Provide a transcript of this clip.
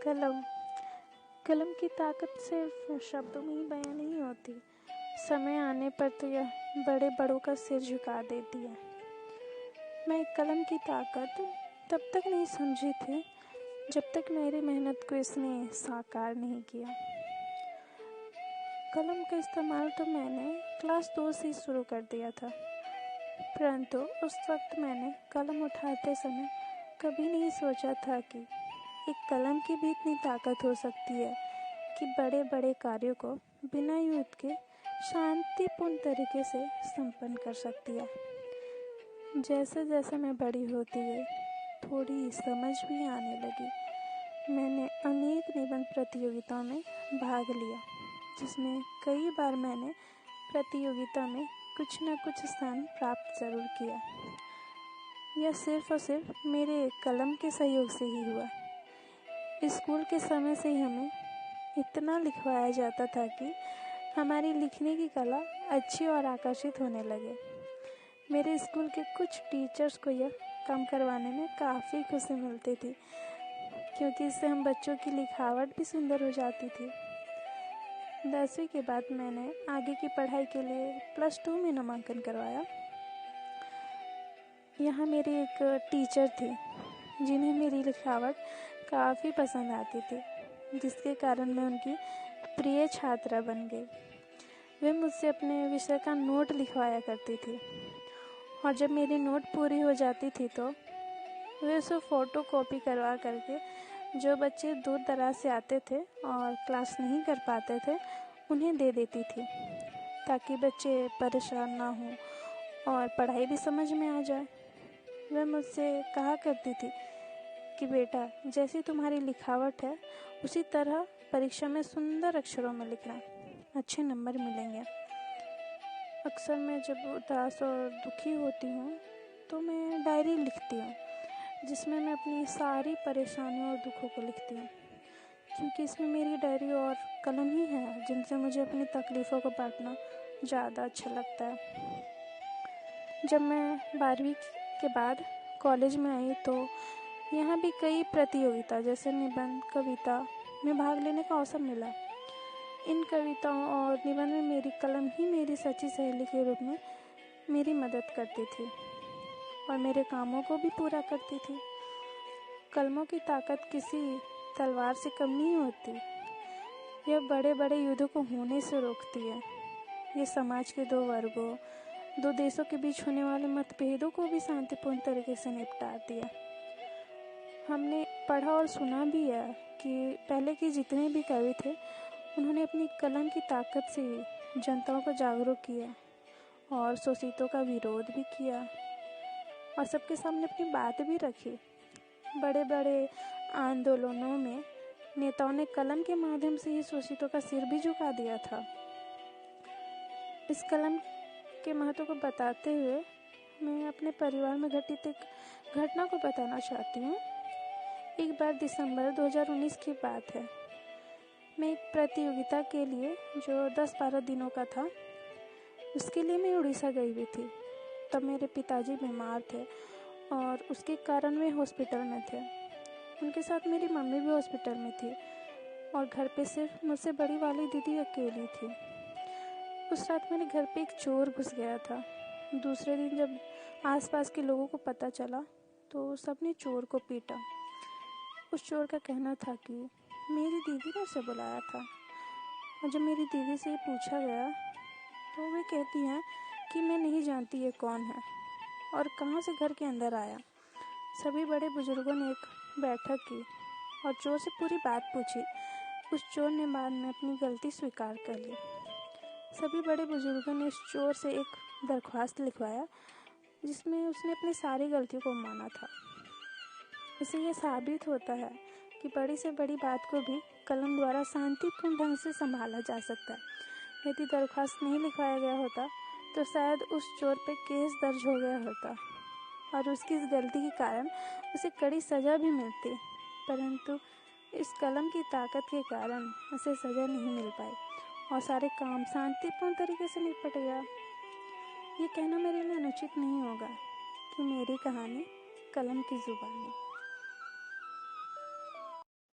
कलम कलम की ताकत सिर्फ शब्दों में ही बयां नहीं होती। समय आने पर तो यह बड़े बड़ों का सिर झुका देती है। मैं कलम की ताकत तब तक नहीं समझी थी जब तक मेरी मेहनत को इसने साकार नहीं किया। कलम का इस्तेमाल तो मैंने क्लास 2 से ही शुरू कर दिया था, परंतु उस वक्त मैंने कलम उठाते समय कभी नहीं सोचा था कि एक कलम की भी इतनी ताकत हो सकती है कि बड़े बड़े कार्यों को बिना युद्ध के शांतिपूर्ण तरीके से संपन्न कर सकती है। जैसे जैसे मैं बड़ी होती गई, थोड़ी समझ भी आने लगी। मैंने अनेक निबंध प्रतियोगिताओं में भाग लिया, जिसमें कई बार मैंने प्रतियोगिता में कुछ न कुछ स्थान प्राप्त जरूर किया। यह सिर्फ और सिर्फ मेरे कलम के सहयोग से ही हुआ। स्कूल के समय से ही हमें इतना लिखवाया जाता था कि हमारी लिखने की कला अच्छी और आकर्षित होने लगे। मेरे स्कूल के कुछ टीचर्स को यह काम करवाने में काफ़ी खुशी मिलती थी, क्योंकि इससे हम बच्चों की लिखावट भी सुंदर हो जाती थी। 10वीं के बाद मैंने आगे की पढ़ाई के लिए +2 में नामांकन करवाया। यहाँ मेरी एक टीचर थी जिन्हें मेरी लिखावट काफ़ी पसंद आती थी, जिसके कारण मैं उनकी प्रिय छात्रा बन गई। वे मुझसे अपने विषय का नोट लिखवाया करती थी, और जब मेरी नोट पूरी हो जाती थी तो वे उसे फ़ोटो कॉपी करवा करके जो बच्चे दूर दराज से आते थे और क्लास नहीं कर पाते थे उन्हें दे देती थी, ताकि बच्चे परेशान ना हों और पढ़ाई भी समझ में आ जाए। वह मुझसे कहा करती थी कि बेटा, जैसी तुम्हारी लिखावट है उसी तरह परीक्षा में सुंदर अक्षरों में लिखना, अच्छे नंबर मिलेंगे। अक्सर मैं जब उदास और दुखी होती हूँ तो मैं डायरी लिखती हूँ, जिसमें मैं अपनी सारी परेशानियों और दुखों को लिखती हूँ, क्योंकि इसमें मेरी डायरी और कलम ही है जिनसे मुझे अपनी तकलीफ़ों को बांटना ज़्यादा अच्छा लगता है। जब मैं 12वीं के बाद कॉलेज में आई तो यहाँ भी कई प्रतियोगिता जैसे निबंध, कविता में भाग लेने का अवसर मिला। इन कविताओं और निबंध में मेरी कलम ही मेरी सच्ची सहेली के रूप में मेरी मदद करती थी और मेरे कामों को भी पूरा करती थी। कलमों की ताकत किसी तलवार से कम नहीं होती। यह बड़े बड़े युद्धों को होने से रोकती है। ये समाज के दो वर्गों, दो देशों के बीच होने वाले मतभेदों को भी शांतिपूर्ण तरीके से निपटाती है। हमने पढ़ा और सुना भी है कि पहले के जितने भी कवि थे उन्होंने अपनी कलम की ताकत से जनताओं को जागरूक किया और शोषितों का विरोध भी किया और सबके सामने अपनी बात भी रखी। बड़े बड़े आंदोलनों में नेताओं ने कलम के माध्यम से ही शोषितों का सिर भी झुका दिया था। इस कलम के महत्व को बताते हुए मैं अपने परिवार में घटित एक घटना को बताना चाहती हूँ। एक बार दिसंबर 2019 की बात है। मैं एक प्रतियोगिता के लिए जो 10-12 दिनों का था, उसके लिए मैं उड़ीसा गई हुई थी। तब मेरे पिताजी बीमार थे और उसके कारण वे हॉस्पिटल में थे। उनके साथ मेरी मम्मी भी हॉस्पिटल में थी और घर पे सिर्फ मुझसे बड़ी वाली दीदी अकेली थी। उस रात मेरे घर पे एक चोर घुस गया था। दूसरे दिन जब आसपास के लोगों को पता चला तो सबने चोर को पीटा। उस चोर का कहना था कि मेरी दीदी ने उसे बुलाया था, और जब मेरी दीदी से ये पूछा गया तो वे कहती हैं कि मैं नहीं जानती ये कौन है और कहाँ से घर के अंदर आया। सभी बड़े बुजुर्गों ने एक बैठक की और चोर से पूरी बात पूछी। उस चोर ने बाद में अपनी गलती स्वीकार कर ली। सभी बड़े बुजुर्गों ने उस चोर से एक दरख्वास्त लिखवाया जिसमें उसने अपनी सारी गलतियों को माना था। इससे यह साबित होता है कि बड़ी से बड़ी बात को भी कलम द्वारा शांतिपूर्ण ढंग से संभाला जा सकता है। यदि दरख्वास्त नहीं लिखवाया गया होता तो शायद उस चोर पे केस दर्ज हो गया होता और उसकी इस गलती के कारण उसे कड़ी सज़ा भी मिलती, परंतु इस कलम की ताकत के कारण उसे सज़ा नहीं मिल पाई और सारे काम शांतिपूर्ण तरीके से निपट गया। ये कहना मेरे लिए अनुचित नहीं होगा कि मेरी कहानी कलम की ज़ुबानी।